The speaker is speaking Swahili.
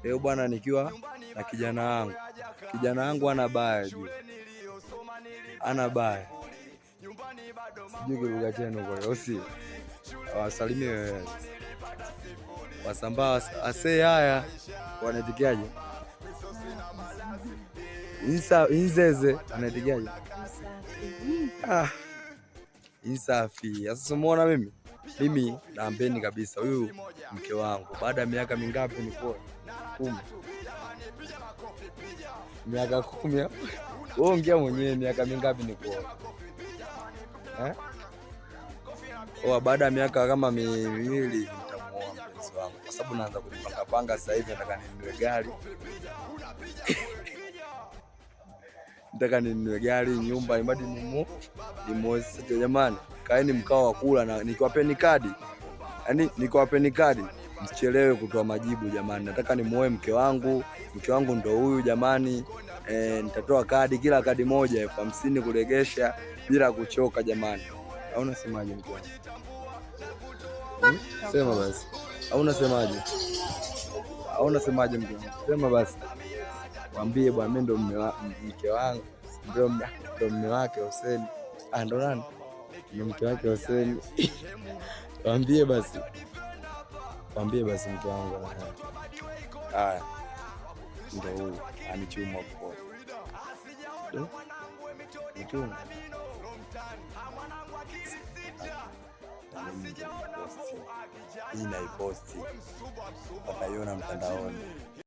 Leo bwana, nikiwa na kijana wangu ana baya juu, ana baya, sijui kiruga chenu kwa hiyo, si wasalimie wewe Wasambaa ase haya wanaitikiaje? Inzeze anaitikiaje? Insafi. Sasa umeona, mimi naambeni kabisa, huyu mke wangu baada ya miaka mingapi niko 10. Miaka 10. Wewe ongea mwenyewe, miaka mingapi niko baada ya miaka kama miwili nitamuoa mpenzi wangu, kwa sababu naanza kujipanga sasa hivi. Nataka ninunue gari nataka ninunue gari, nyumba, imadi nimuoze. Jamani, kaeni mkao wa kula na nikiwapeni kadi, yaani nikiwapeni kadi msichelewe kutoa majibu jamani. Nataka nimuoe mke wangu ndo huyu jamani. Nitatoa kadi, kila kadi moja 50 kulegesha bila kuchoka jamani. Au unasemaje mke wangu? Sema basi. Au unasemaje? Au unasemaje mke wangu? Sema basi. Mwambie bwana, mimi ndo mke wangu, ndo mume wake Hussein. Ndo nani? Ndo mke wake Hussein. Mwambie basi. Mwambie basi mke wangu. Haya. Ndo huyu anichuma kwa. Nichuma. Hii naiposti, wataiona mtandaoni.